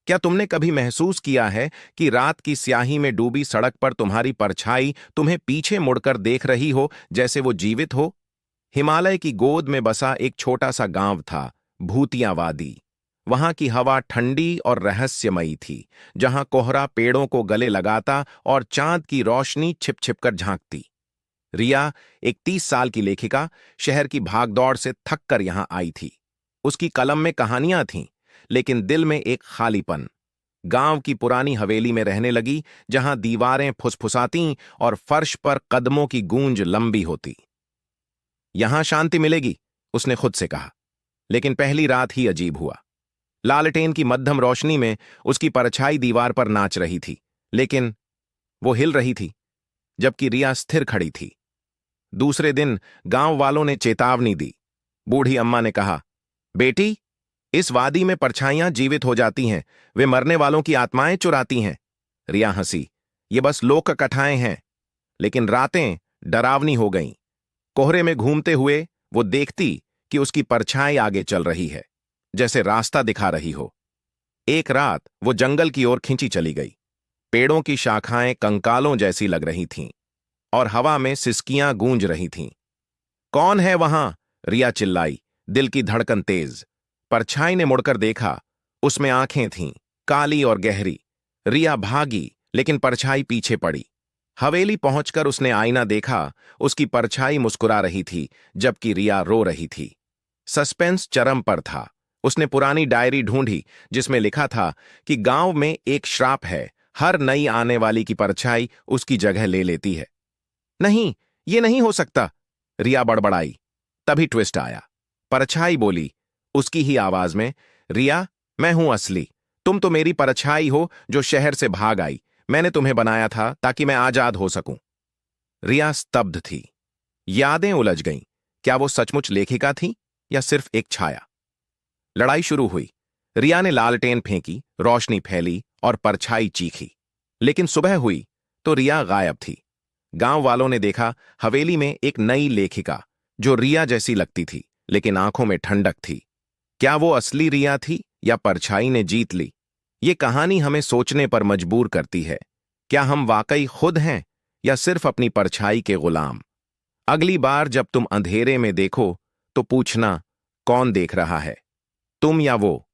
क्या तुमने कभी महसूस किया है कि रात की स्याही में डूबी सड़क पर तुम्हारी परछाई तुम्हें पीछे मुड़कर देख रही हो, जैसे वो जीवित हो? हिमालय की गोद में बसा एक छोटा सा गांव था, भूतिया वादी। वहां की हवा ठंडी और रहस्यमयी थी, जहां कोहरा पेड़ों को गले लगाता और चांद की रोशनी छिप छिप कर झांकती। रिया, एक 30 साल की लेखिका, शहर की भागदौड़ से थक कर यहां आई थी। उसकी कलम में कहानियां थीं, लेकिन दिल में एक खालीपन। गांव की पुरानी हवेली में रहने लगी, जहां दीवारें फुसफुसातीं और फर्श पर कदमों की गूंज लंबी होती। यहां शांति मिलेगी, उसने खुद से कहा। लेकिन पहली रात ही अजीब हुआ। लालटेन की मध्यम रोशनी में उसकी परछाई दीवार पर नाच रही थी, लेकिन वो हिल रही थी, जबकि रिया स्थिर खड़ी थी। दूसरे दिन गांव वालों ने चेतावनी दी। बूढ़ी अम्मा ने कहा, बेटी, इस वादी में परछाइयां जीवित हो जाती हैं, वे मरने वालों की आत्माएं चुराती हैं। रिया हंसी, ये बस लोक कथाएं हैं। लेकिन रातें डरावनी हो गईं। कोहरे में घूमते हुए वो देखती कि उसकी परछाई आगे चल रही है, जैसे रास्ता दिखा रही हो। एक रात वो जंगल की ओर खिंची चली गई। पेड़ों की शाखाएं कंकालों जैसी लग रही थीं और हवा में सिसकियां गूंज रही थीं। कौन है वहां? रिया चिल्लाई, दिल की धड़कन तेज। परछाई ने मुड़कर देखा। उसमें आंखें थीं, काली और गहरी। रिया भागी, लेकिन परछाई पीछे पड़ी। हवेली पहुंचकर उसने आईना देखा। उसकी परछाई मुस्कुरा रही थी, जबकि रिया रो रही थी। सस्पेंस चरम पर था। उसने पुरानी डायरी ढूंढी, जिसमें लिखा था कि गांव में एक श्राप है, हर नई आने वाली की परछाई उसकी जगह ले लेती है। नहीं, ये नहीं हो सकता, रिया बड़बड़ाई। तभी ट्विस्ट आया। परछाई बोली, उसकी ही आवाज में, रिया, मैं हूं असली। तुम तो मेरी परछाई हो जो शहर से भाग आई। मैंने तुम्हें बनाया था ताकि मैं आजाद हो सकूं। रिया स्तब्ध थी। यादें उलझ गईं। क्या वो सचमुच लेखिका थी या सिर्फ एक छाया? लड़ाई शुरू हुई। रिया ने लालटेन फेंकी, रोशनी फैली और परछाई चीखी। लेकिन सुबह हुई तो रिया गायब थी। गांव वालों ने देखा हवेली में एक नई लेखिका, जो रिया जैसी लगती थी, लेकिन आंखों में ठंडक थी। क्या वो असली रिया थी या परछाई ने जीत ली? ये कहानी हमें सोचने पर मजबूर करती है। क्या हम वाकई खुद हैं या सिर्फ अपनी परछाई के गुलाम? अगली बार जब तुम अंधेरे में देखो तो पूछना, कौन देख रहा है, तुम या वो?